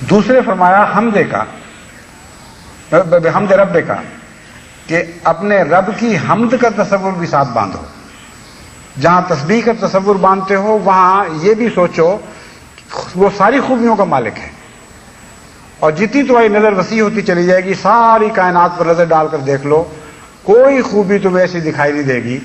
دوسرے فرمایا حمد رب کا کہ اپنے رب کی حمد کا تصور بھی ساتھ باندھو. جہاں تسبیح کا تصور باندھتے ہو وہاں یہ بھی سوچو وہ ساری خوبیوں کا مالک ہے. اور جتنی تمہاری نظر وسیع ہوتی چلی جائے گی، ساری کائنات پر نظر ڈال کر دیکھ لو، کوئی خوبی تمہیں ایسی دکھائی نہیں دے گی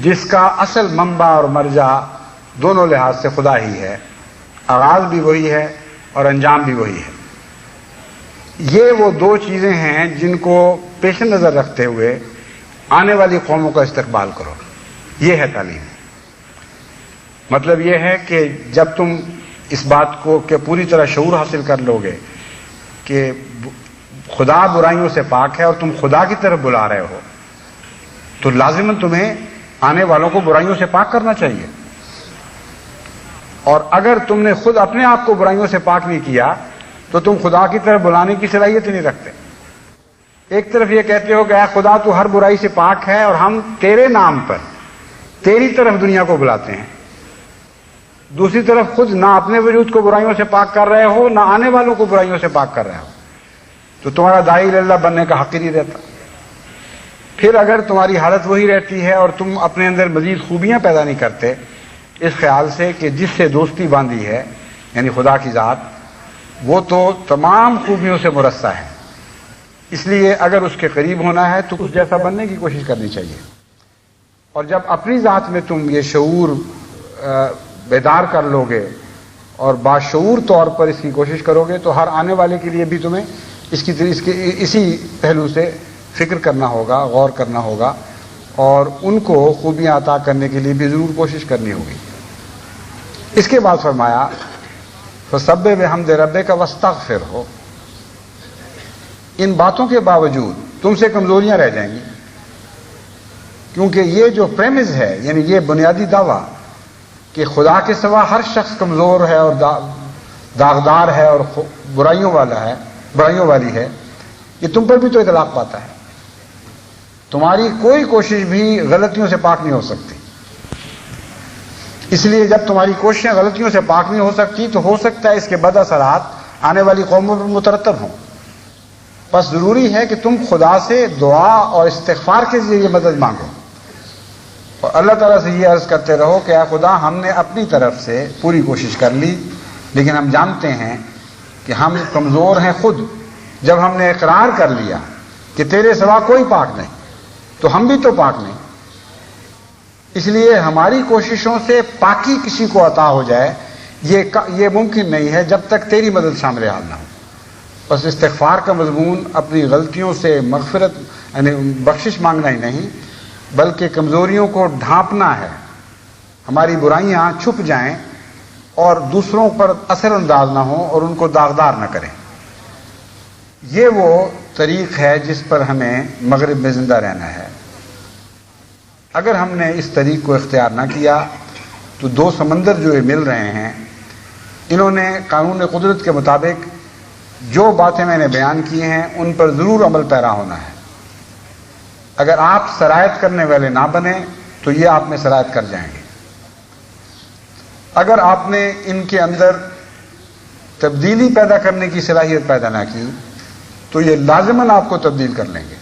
جس کا اصل منبع اور مرجع دونوں لحاظ سے خدا ہی ہے. آغاز بھی وہی ہے اور انجام بھی وہی ہے. یہ وہ دو چیزیں ہیں جن کو پیش نظر رکھتے ہوئے آنے والی قوموں کا استقبال کرو. یہ ہے تعلیم. مطلب یہ ہے کہ جب تم اس بات کو کہ پوری طرح شعور حاصل کر لو گے کہ خدا برائیوں سے پاک ہے اور تم خدا کی طرف بلا رہے ہو، تو لازماً تمہیں آنے والوں کو برائیوں سے پاک کرنا چاہیے. اور اگر تم نے خود اپنے آپ کو برائیوں سے پاک نہیں کیا تو تم خدا کی طرف بلانے کی صلاحیت ہی نہیں رکھتے. ایک طرف یہ کہتے ہو کہ اے خدا تو ہر برائی سے پاک ہے اور ہم تیرے نام پر تیری طرف دنیا کو بلاتے ہیں، دوسری طرف خود نہ اپنے وجود کو برائیوں سے پاک کر رہے ہو نہ آنے والوں کو برائیوں سے پاک کر رہے ہو، تو تمہارا داعی اللہ بننے کا حق ہی نہیں رہتا. پھر اگر تمہاری حالت وہی رہتی ہے اور تم اپنے اندر مزید خوبیاں پیدا نہیں کرتے اس خیال سے کہ جس سے دوستی باندھی ہے یعنی خدا کی ذات، وہ تو تمام خوبیوں سے مرصع ہے، اس لیے اگر اس کے قریب ہونا ہے تو اس جیسا بننے کی کوشش کرنی چاہیے. اور جب اپنی ذات میں تم یہ شعور بیدار کر لو گے اور باشعور طور پر اس کی کوشش کرو گے تو ہر آنے والے کے لیے بھی تمہیں اسی پہلو سے فکر کرنا ہوگا، غور کرنا ہوگا اور ان کو خوبیاں عطا کرنے کے لیے بھی ضرور کوشش کرنی ہوگی. اس کے بعد فرمایا فسبح بحمد ربک واستغفرہ. ان باتوں کے باوجود تم سے کمزوریاں رہ جائیں گی، کیونکہ یہ جو پریمز ہے یعنی یہ بنیادی دعویٰ کہ خدا کے سوا ہر شخص کمزور ہے اور داغدار ہے اور برائیوں والی ہے، یہ تم پر بھی تو اطلاق پاتا ہے. تمہاری کوئی کوشش بھی غلطیوں سے پاک نہیں ہو سکتی. اس لیے جب تمہاری کوششیں غلطیوں سے پاک نہیں ہو سکتی تو ہو سکتا ہے اس کے بد اثرات آنے والی قوموں پر مترتب ہوں. بس ضروری ہے کہ تم خدا سے دعا اور استغفار کے ذریعے مدد مانگو اور اللہ تعالیٰ سے یہ عرض کرتے رہو کہ اے خدا ہم نے اپنی طرف سے پوری کوشش کر لی لیکن ہم جانتے ہیں کہ ہم کمزور ہیں خود. جب ہم نے اقرار کر لیا کہ تیرے سوا کوئی پاک نہیں تو ہم بھی تو پاک نہیں، اس لیے ہماری کوششوں سے پاکی کسی کو عطا ہو جائے یہ ممکن نہیں ہے جب تک تیری مدد شامل حال نہ ہو. بس استغفار کا مضمون اپنی غلطیوں سے مغفرت یعنی بخشش مانگنا ہی نہیں بلکہ کمزوریوں کو ڈھانپنا ہے، ہماری برائیاں چھپ جائیں اور دوسروں پر اثر انداز نہ ہوں اور ان کو داغدار نہ کریں. یہ وہ طریق ہے جس پر ہمیں مغرب میں زندہ رہنا ہے. اگر ہم نے اس طریق کو اختیار نہ کیا تو دو سمندر جو یہ مل رہے ہیں انہوں نے قانون قدرت کے مطابق جو باتیں میں نے بیان کی ہیں ان پر ضرور عمل پیرا ہونا ہے. اگر آپ سرایت کرنے والے نہ بنیں تو یہ آپ میں سرایت کر جائیں گے. اگر آپ نے ان کے اندر تبدیلی پیدا کرنے کی صلاحیت پیدا نہ کی تو یہ لازماً آپ کو تبدیل کر لیں گے.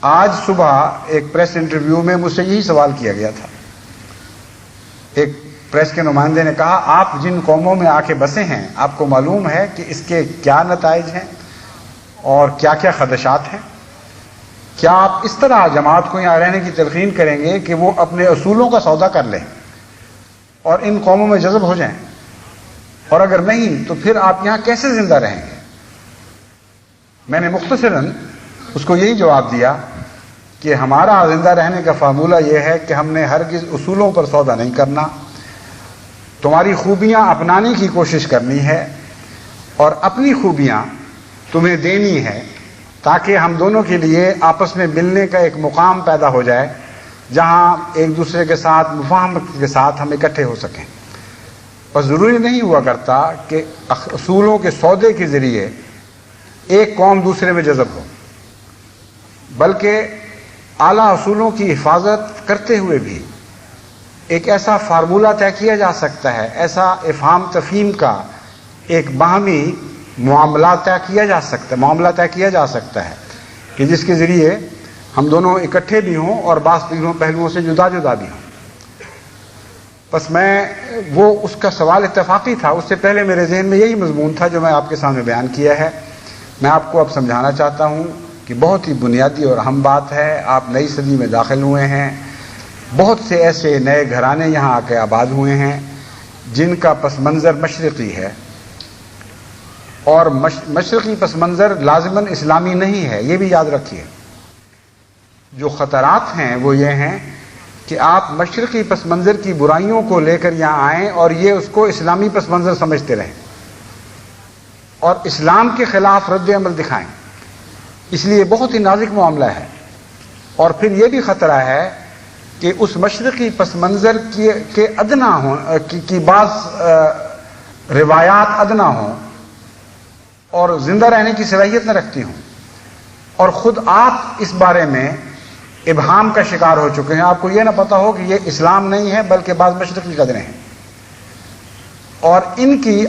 آج صبح ایک پریس انٹرویو میں مجھ سے یہی سوال کیا گیا تھا. ایک پریس کے نمائندے نے کہا آپ جن قوموں میں آ کے بسے ہیں آپ کو معلوم ہے کہ اس کے کیا نتائج ہیں اور کیا کیا خدشات ہیں؟ کیا آپ اس طرح جماعت کو یہاں رہنے کی تلقین کریں گے کہ وہ اپنے اصولوں کا سودا کر لیں اور ان قوموں میں جذب ہو جائیں؟ اور اگر نہیں تو پھر آپ یہاں کیسے زندہ رہیں گے؟ میں نے مختصراً اس کو یہی جواب دیا کہ ہمارا زندہ رہنے کا فارمولہ یہ ہے کہ ہم نے ہرگز اصولوں پر سودا نہیں کرنا، تمہاری خوبیاں اپنانے کی کوشش کرنی ہے اور اپنی خوبیاں تمہیں دینی ہے تاکہ ہم دونوں کے لیے آپس میں ملنے کا ایک مقام پیدا ہو جائے جہاں ایک دوسرے کے ساتھ مفاہمت کے ساتھ ہم اکٹھے ہو سکیں. بس ضروری نہیں ہوا کرتا کہ اصولوں کے سودے کے ذریعے ایک قوم دوسرے میں جذب ہو، بلکہ اعلیٰ اصولوں کی حفاظت کرتے ہوئے بھی ایک ایسا فارمولہ طے کیا جا سکتا ہے، ایسا افہام تفہیم کا ایک باہمی معاملہ طے کیا جا سکتا ہے کہ جس کے ذریعے ہم دونوں اکٹھے بھی ہوں اور بعض پہلوؤں سے جدا جدا بھی ہوں. بس وہ اس کا سوال اتفاقی تھا. اس سے پہلے میرے ذہن میں یہی مضمون تھا جو میں آپ کے سامنے بیان کیا ہے. میں آپ کو اب سمجھانا چاہتا ہوں کہ بہت ہی بنیادی اور اہم بات ہے. آپ نئی صدی میں داخل ہوئے ہیں. بہت سے ایسے نئے گھرانے یہاں آ کے آباد ہوئے ہیں جن کا پس منظر مشرقی ہے، اور مشرقی پس منظر لازماً اسلامی نہیں ہے، یہ بھی یاد رکھیے. جو خطرات ہیں وہ یہ ہیں کہ آپ مشرقی پس منظر کی برائیوں کو لے کر یہاں آئیں اور یہ اس کو اسلامی پس منظر سمجھتے رہیں اور اسلام کے خلاف رد عمل دکھائیں. اس لیے بہت ہی نازک معاملہ ہے. اور پھر یہ بھی خطرہ ہے کہ اس مشرقی پس منظر کے ادنا ہوں کی بعض روایات ادنا ہوں اور زندہ رہنے کی صلاحیت نہ رکھتی ہوں، اور خود آپ اس بارے میں ابہام کا شکار ہو چکے ہیں. آپ کو یہ نہ پتا ہو کہ یہ اسلام نہیں ہے بلکہ بعض مشرقی قدریں ہیں، اور ان کی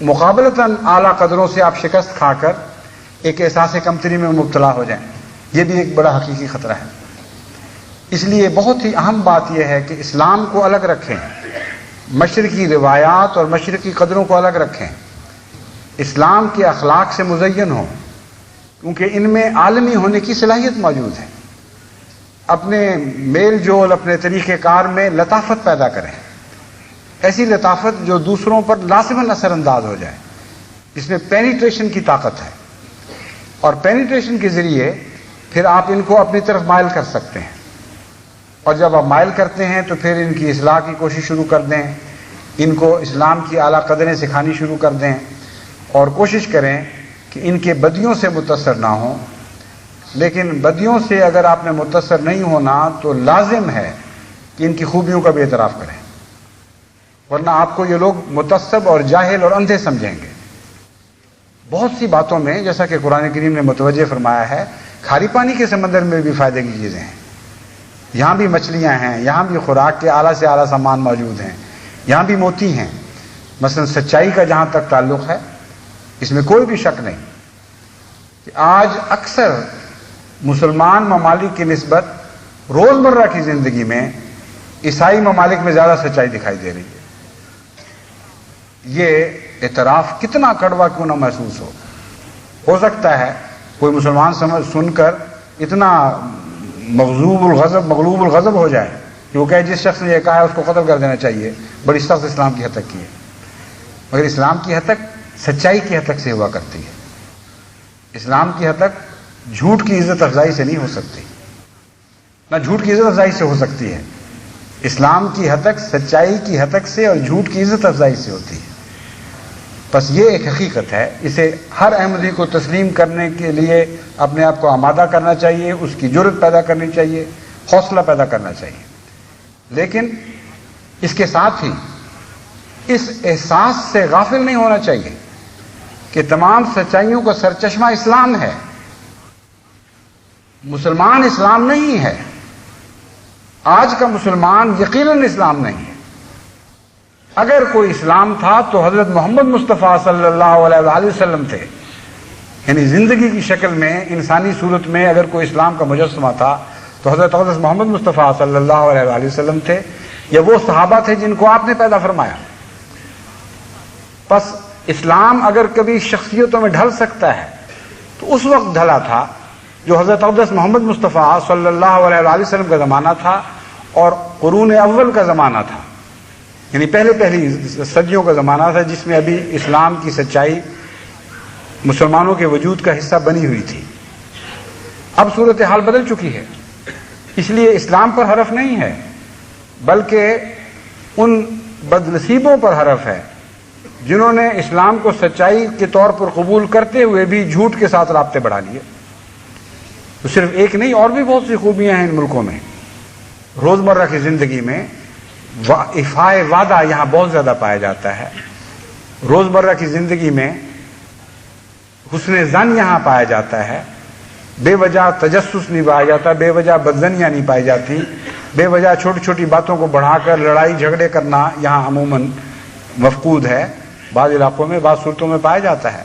مقابلتاً اعلیٰ قدروں سے آپ شکست کھا کر ایک احساس کمتری میں مبتلا ہو جائیں. یہ بھی ایک بڑا حقیقی خطرہ ہے. اس لیے بہت ہی اہم بات یہ ہے کہ اسلام کو الگ رکھیں، مشرقی روایات اور مشرقی قدروں کو الگ رکھیں، اسلام کے اخلاق سے مزین ہوں، کیونکہ ان میں عالمی ہونے کی صلاحیت موجود ہے. اپنے میل جول، اپنے طریقہ کار میں لطافت پیدا کریں، ایسی لطافت جو دوسروں پر لازماً اثر انداز ہو جائے. اس میں پینیٹریشن کی طاقت ہے، اور پینیٹریشن کے ذریعے پھر آپ ان کو اپنی طرف مائل کر سکتے ہیں. اور جب آپ مائل کرتے ہیں تو پھر ان کی اصلاح کی کوشش شروع کر دیں، ان کو اسلام کی اعلیٰ قدریں سکھانی شروع کر دیں، اور کوشش کریں کہ ان کے بدیوں سے متاثر نہ ہوں. لیکن بدیوں سے اگر آپ نے متاثر نہیں ہونا تو لازم ہے کہ ان کی خوبیوں کا بھی اعتراف کریں، ورنہ آپ کو یہ لوگ متعصب اور جاہل اور اندھے سمجھیں گے. بہت سی باتوں میں، جیسا کہ قرآن کریم نے متوجہ فرمایا ہے، کھاری پانی کے سمندر میں بھی فائدے کی چیزیں ہیں. یہاں بھی مچھلیاں ہیں، یہاں بھی خوراک کے اعلیٰ سے اعلیٰ سامان موجود ہیں، یہاں بھی موتی ہیں. مثلا سچائی کا جہاں تک تعلق ہے، اس میں کوئی بھی شک نہیں کہ آج اکثر مسلمان ممالک کی نسبت روزمرہ کی زندگی میں عیسائی ممالک میں زیادہ سچائی دکھائی دے رہی ہے. یہ اعتراف کتنا کڑوا کیوں نہ محسوس ہو سکتا ہے کوئی مسلمان سن کر اتنا مغلوب الغضب ہو جائے کہ وہ کہے جس شخص نے یہ کہا ہے اس کو قتل کر دینا چاہیے، بڑی سخت اسلام کی حد تک کی ہے. مگر اسلام کی حد تک سچائی کی حد تک سے ہوا کرتی ہے. اسلام کی حد تک جھوٹ کی عزت افزائی سے نہیں ہو سکتی، نہ جھوٹ کی عزت افزائی سے ہو سکتی ہے. اسلام کی حد تک سچائی کی حد تک سے اور جھوٹ کی عزت افزائی سے ہوتی ہے. بس یہ ایک حقیقت ہے، اسے ہر احمدی کو تسلیم کرنے کے لیے اپنے آپ کو آمادہ کرنا چاہیے، اس کی جرأت پیدا کرنی چاہیے، حوصلہ پیدا کرنا چاہیے. لیکن اس کے ساتھ ہی اس احساس سے غافل نہیں ہونا چاہیے کہ تمام سچائیوں کا سرچشمہ اسلام ہے. مسلمان اسلام نہیں ہے. آج کا مسلمان یقیناً اسلام نہیں ہے. اگر کوئی اسلام تھا تو حضرت محمد مصطفیٰ صلی اللہ علیہ وآلہ وسلم تھے. یعنی زندگی کی شکل میں، انسانی صورت میں اگر کوئی اسلام کا مجسمہ تھا تو حضرت محمد مصطفیٰ صلی اللہ علیہ وآلہ وسلم تھے، یا وہ صحابہ تھے جن کو آپ نے پیدا فرمایا. پس اسلام اگر کبھی شخصیتوں میں ڈھل سکتا ہے تو اس وقت ڈھلا تھا جو حضرت اقدس محمد مصطفیٰ صلی اللہ علیہ وآلہ وسلم کا زمانہ تھا اور قرون اول کا زمانہ تھا. یعنی پہلی صدیوں کا زمانہ تھا جس میں ابھی اسلام کی سچائی مسلمانوں کے وجود کا حصہ بنی ہوئی تھی. اب صورتحال بدل چکی ہے، اس لیے اسلام پر حرف نہیں ہے بلکہ ان بدنصیبوں پر حرف ہے جنہوں نے اسلام کو سچائی کے طور پر قبول کرتے ہوئے بھی جھوٹ کے ساتھ رابطے بڑھا لیے. تو صرف ایک نہیں، اور بھی بہت سی خوبیاں ہیں ان ملکوں میں. روزمرہ کی زندگی میں افائے وعدہ یہاں بہت زیادہ پایا جاتا ہے. روزمرہ کی زندگی میں حسن ظن یہاں پایا جاتا ہے. بے وجہ تجسس نہیں پایا جاتا، بے وجہ بدظنیاں نہیں پائی جاتی، بے وجہ چھوٹی چھوٹی باتوں کو بڑھا کر لڑائی جھگڑے کرنا یہاں عموماً مفقود ہے. بعض علاقوں میں بعض صورتوں میں پایا جاتا ہے.